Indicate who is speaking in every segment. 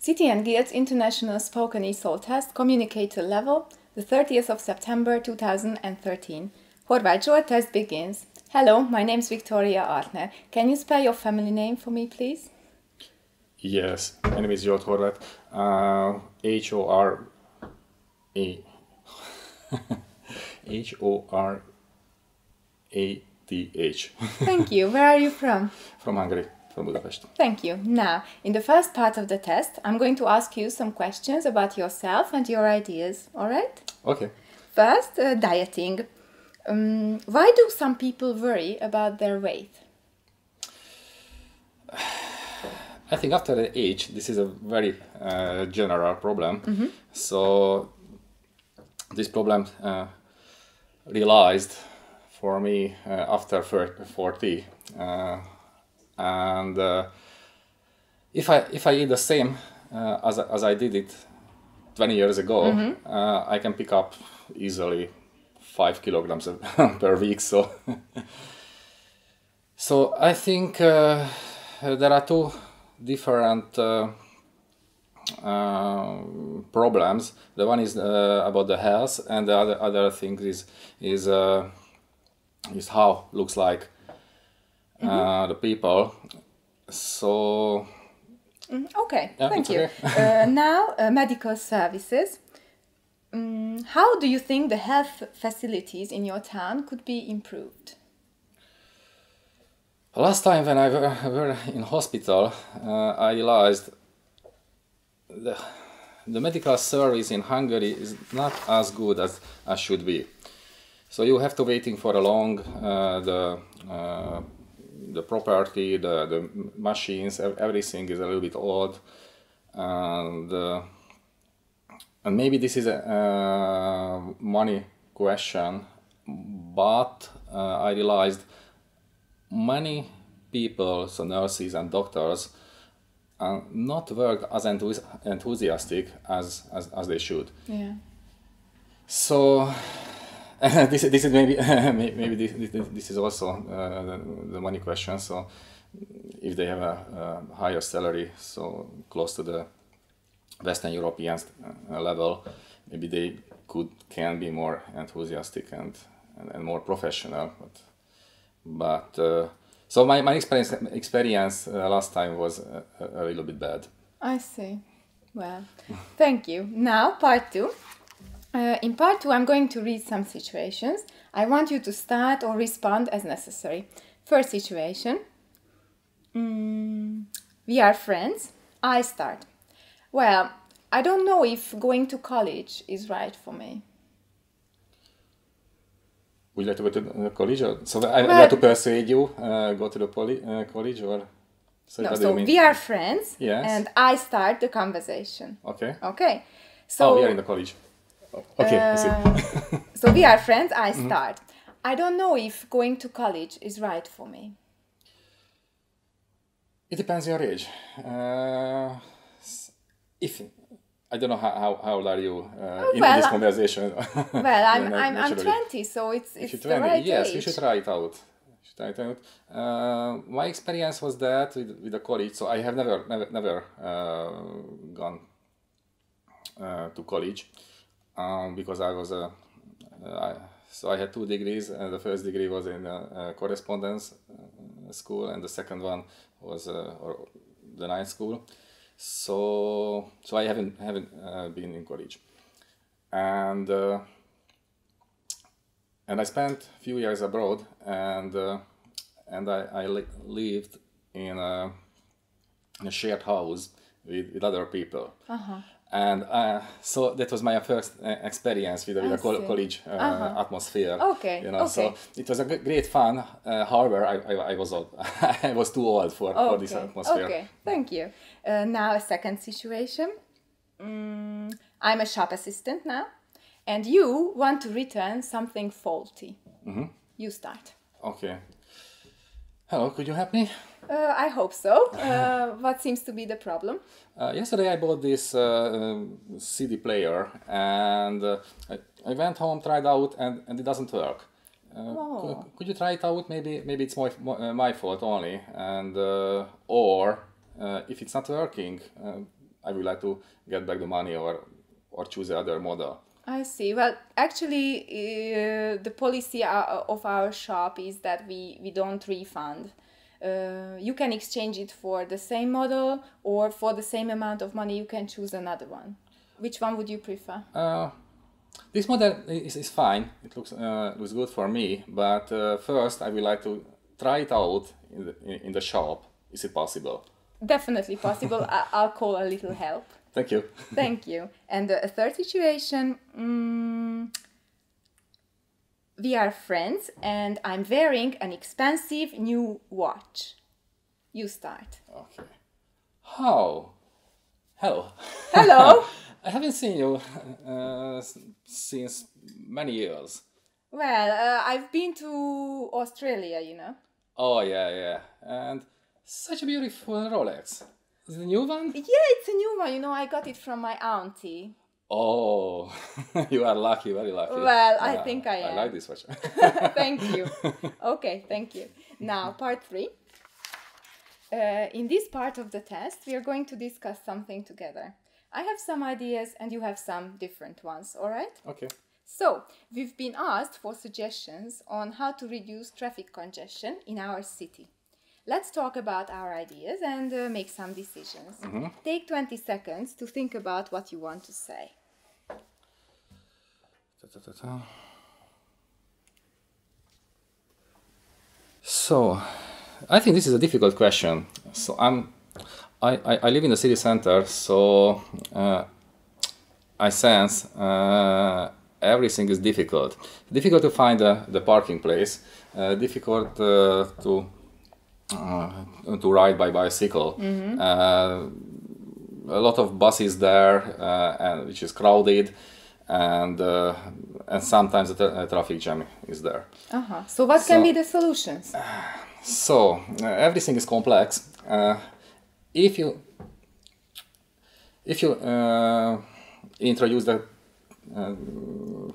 Speaker 1: City and Guilds International Spoken ESOL Test Communicator Level, the 30th of September 2013. Horváth Zsolt test begins. Hello, my name is Victoria Artner. Can you spell your family name for me, please?
Speaker 2: Yes, my name is Zsolt Horváth. H-O-R-A... H-O-R-A-T-H.
Speaker 1: Thank you. Where are you from?
Speaker 2: From Hungary, from Budapest.
Speaker 1: Thank you. Now, in the first part of the test, I'm going to ask you some questions about yourself and your ideas, all right?
Speaker 2: Okay.
Speaker 1: First, dieting. Why do some people worry about their weight?
Speaker 2: I think after the age, this is a very general problem. So this problem realized for me after 40, and if I eat the same as I did it 20 years ago, I can pick up easily 5 kilograms per week. So so I think there are two different problems. The one is about the health, and the other thing is how looks like the people. So
Speaker 1: okay,
Speaker 2: yeah,
Speaker 1: thank you.
Speaker 2: okay.
Speaker 1: Now, medical services. How do you think the health facilities in your town could be improved?
Speaker 2: Last time when I were in hospital, I realized the medical service in Hungary is not as good as should be. So you have to waiting for a long the property, the machines, everything is a little bit old, and maybe this is a money question, but I realized many people, so nurses and doctors, not work as enthusiastic as they should.
Speaker 1: Yeah.
Speaker 2: So this is maybe this is also the money question. So if they have a higher salary, so close to the Western European level, maybe they can be more enthusiastic and more professional. But so my experience last time was a little bit bad.
Speaker 1: I see. Well, thank you. Now, part two. In part two, I'm going to read some situations. I want you to start or respond as necessary. First situation. We are friends. I start. Well, I don't know if going to college is right for me.
Speaker 2: Would you like to go to college? So I have to persuade you go to the college, or? So
Speaker 1: no, so we are friends,
Speaker 2: yes,
Speaker 1: and I start the conversation.
Speaker 2: Okay.
Speaker 1: Okay. So
Speaker 2: we are in the college. Okay, I see.
Speaker 1: So we are friends, I start. I don't know if going to college is right for me.
Speaker 2: It depends on your age. If I don't know how old are you in this conversation.
Speaker 1: Well, I'm 20, so it's the right
Speaker 2: yes,
Speaker 1: age.
Speaker 2: you should try it out. My experience was that with the college. So I have never gone to college because I was so I had 2 degrees, and the first degree was in correspondence school, and the second one was the night school. So I haven't been in college, and I spent a few years abroad, and I lived in a shared house with other people. And so that was my first experience with the college atmosphere.
Speaker 1: Okay.
Speaker 2: You know, so it was a great fun. However, I was old. I was too old for this atmosphere.
Speaker 1: Okay, thank you. Now a second situation. I'm a shop assistant now, and you want to return something faulty. You start.
Speaker 2: Okay. Hello, could you help me?
Speaker 1: I hope so. What seems to be the problem?
Speaker 2: Yesterday I bought this CD player, and I went home, tried out, and it doesn't work. Could you try it out? Maybe it's my fault only, and or if it's not working, I would like to get back the money or choose another model.
Speaker 1: I see. Well, actually, the policy of our shop is that we don't refund. You can exchange it for the same model, or for the same amount of money you can choose another one. Which one would you prefer?
Speaker 2: This model is fine. It looks good for me. But first, I would like to try it out in the shop. Is it possible?
Speaker 1: Definitely possible. I'll call a little help.
Speaker 2: Thank you.
Speaker 1: Thank you. And a third situation, we are friends and I'm wearing an expensive new watch. You start.
Speaker 2: Okay. How? Hello.
Speaker 1: Hello.
Speaker 2: I haven't seen you since many years.
Speaker 1: Well, I've been to Australia, you know.
Speaker 2: Oh, yeah. And such a beautiful Rolex. Is it a new one?
Speaker 1: Yeah, it's a new one. You know, I got it from my auntie.
Speaker 2: Oh, you are lucky, very lucky.
Speaker 1: Well, I think I am.
Speaker 2: I like this watch.
Speaker 1: Thank you. Okay, thank you. Now, part 3. In this part of the test, we are going to discuss something together. I have some ideas and you have some different ones, all right?
Speaker 2: Okay.
Speaker 1: So, we've been asked for suggestions on how to reduce traffic congestion in our city. Let's talk about our ideas and make some decisions. Take 20 seconds to think about what you want to say.
Speaker 2: So, I think this is a difficult question. So I live in the city center, so I sense everything is difficult. Difficult to find the parking place. Difficult to ride by bicycle. A lot of buses there, and which is crowded, and sometimes the traffic jam is there.
Speaker 1: So what can be the solutions?
Speaker 2: So everything is complex. If you introduce the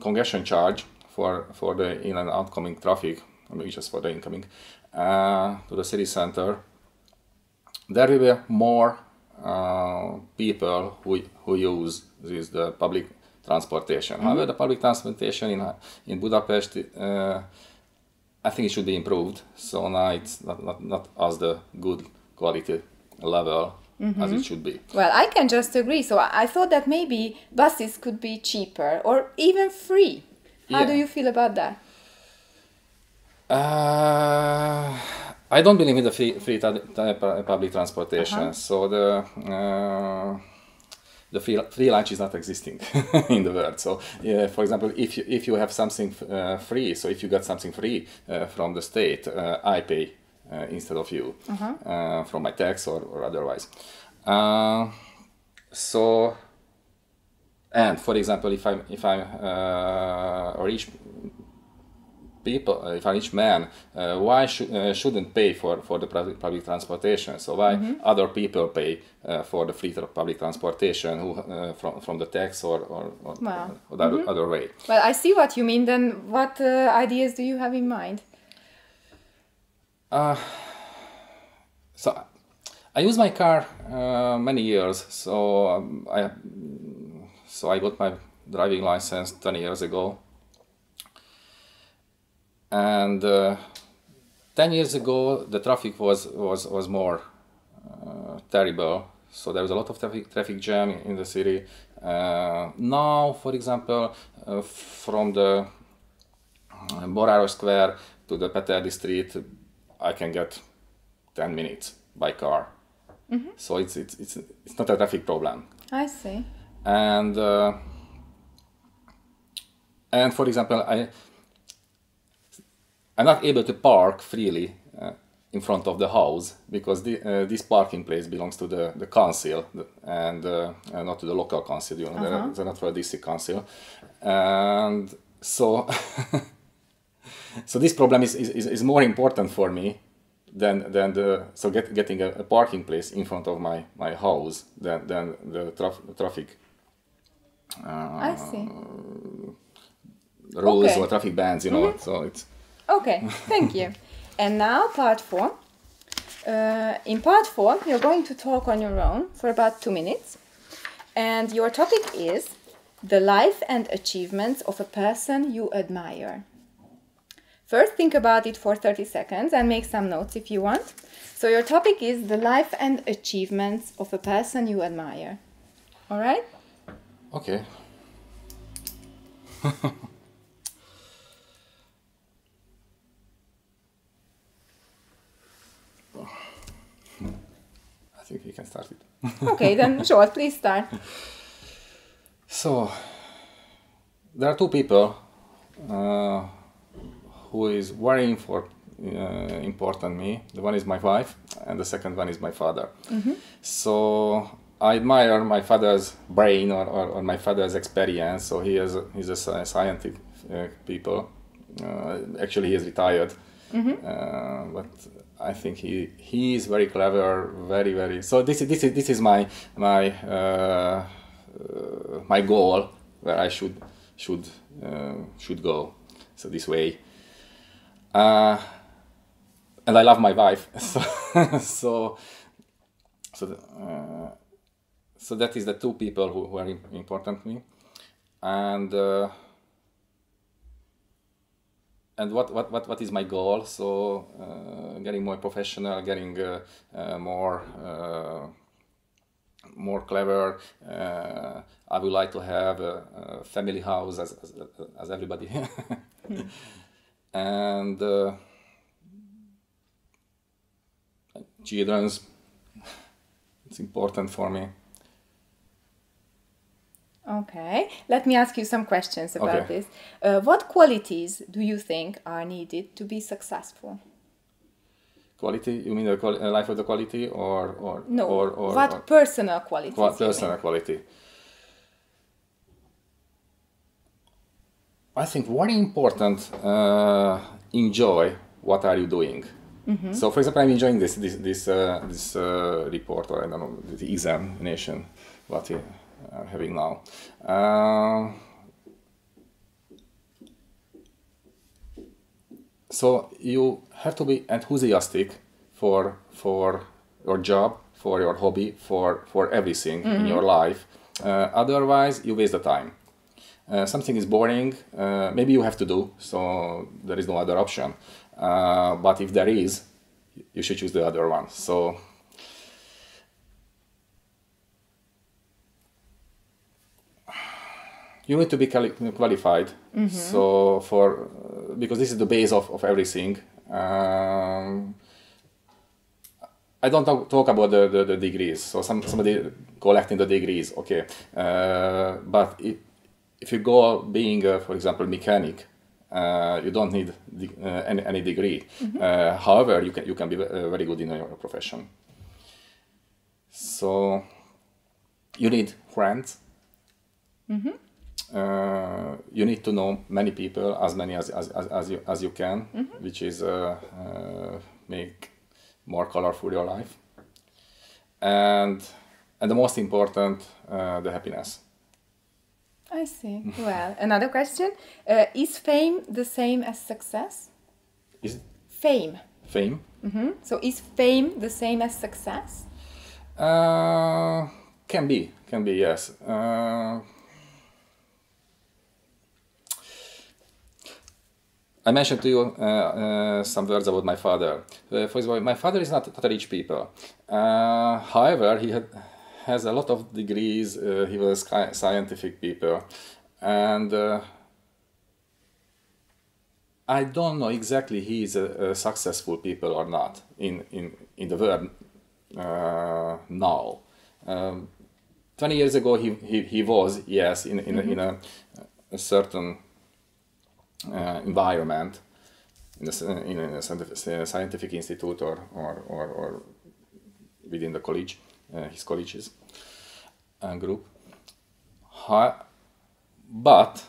Speaker 2: congestion charge for the in and outgoing traffic, maybe just for the incoming, to the city center, there will be more people who use the public transportation. However, the public transportation in Budapest, I think it should be improved. So now it's not as the good quality level as it should be.
Speaker 1: Well, I can just agree. So I thought that maybe buses could be cheaper or even free. How do you feel about that?
Speaker 2: I don't believe in the free public transportation. So the free lunch is not existing in the world. So, for example, if you have something free, so if you got something free from the state, I pay instead of you from my tax or otherwise. So, and for example, if I'm a rich people, if I'm a rich man, why shouldn't pay for the public transportation? So why other people pay for the free public transportation who from the tax or other way?
Speaker 1: Well, I see what you mean. Then what ideas do you have in mind?
Speaker 2: So I use my car many years. So I got my driving license 20 years ago. And 10 years ago, the traffic was more terrible. So there was a lot of traffic jam in the city. Now, for example, from the Boraro Square to the Peterdi Street, I can get 10 minutes by car. So it's not a traffic problem.
Speaker 1: I see.
Speaker 2: And for example, I'm not able to park freely in front of the house because this parking place belongs to the council and not to the local council. You know, they're not for the district council, and so so this problem is more important for me than getting a parking place in front of my house than the traffic.
Speaker 1: I see.
Speaker 2: Rules or traffic bans, you know. So it's.
Speaker 1: Okay, thank you. And now part 4. In part 4, you're going to talk on your own for about 2 minutes. And your topic is the life and achievements of a person you admire. First, think about it for 30 seconds and make some notes if you want. So your topic is the life and achievements of a person you admire. All right?
Speaker 2: Okay. I think we can start it.
Speaker 1: Okay, then Zsolt, please start.
Speaker 2: So, there are two people who is very important me. The one is my wife, and the second one is my father. So I admire my father's brain or my father's experience. So he's a scientific people. Actually, he is retired, but I think he is very clever, very. So this is my goal where I should go. So this way. And I love my wife, so that is the two people who are important to me, and what is my goal? So getting more professional, getting more clever. I would like to have a family house as everybody, and children's. It's important for me.
Speaker 1: Okay, let me ask you some questions about
Speaker 2: Okay.
Speaker 1: this. What qualities do you think are needed to be successful?
Speaker 2: Quality? You mean the life of the quality, or
Speaker 1: No,
Speaker 2: or
Speaker 1: what personal qualities you
Speaker 2: personal
Speaker 1: mean?
Speaker 2: quality? I think very important. Enjoy what are you doing. So, for example, I'm enjoying this report, or I don't know, the examination what we are having now. So you have to be enthusiastic for your job, for your hobby, for everything in your life. Otherwise, you waste the time. Something is boring, maybe you have to do, so there is no other option. But if there is, you should choose the other one. So you need to be qualified. So because this is the base of everything. I don't talk about the degrees. So somebody collecting the degrees, okay. But if you go being, for example, mechanic, you don't need any degree. However, you can be very good in your profession. So you need friends. You need to know many people, as many as you can, which is make more colorful your life. And the most important, the happiness.
Speaker 1: I see. Well, another question. Is fame the same as success?
Speaker 2: Is
Speaker 1: Fame.
Speaker 2: fame?
Speaker 1: So is fame the same as success?
Speaker 2: Can be, yes. I mentioned to you some words about my father. For example, my father is not a rich people. However, he has a lot of degrees. He was scientific people, and I don't know exactly he is a successful people or not in the world now. 20 years ago, he was, yes, in a certain environment, in a scientific institute or within the college, his colleges group. But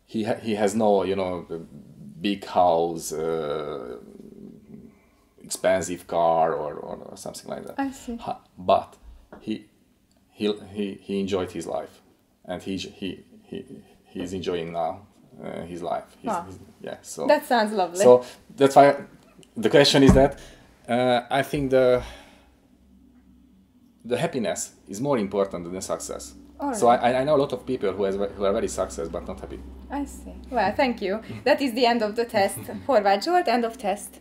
Speaker 2: he has no, big house, expensive car or something like that.
Speaker 1: I see.
Speaker 2: But he enjoyed his life, and he's enjoying now his life. Yeah. So
Speaker 1: That sounds lovely.
Speaker 2: So that's why the question is that I think the happiness is more important than the success.
Speaker 1: All
Speaker 2: So
Speaker 1: right.
Speaker 2: I know a lot of people who are very success but not happy.
Speaker 1: I see. Well, thank you. That is the end of the test. Horváth Zsolt, end of test.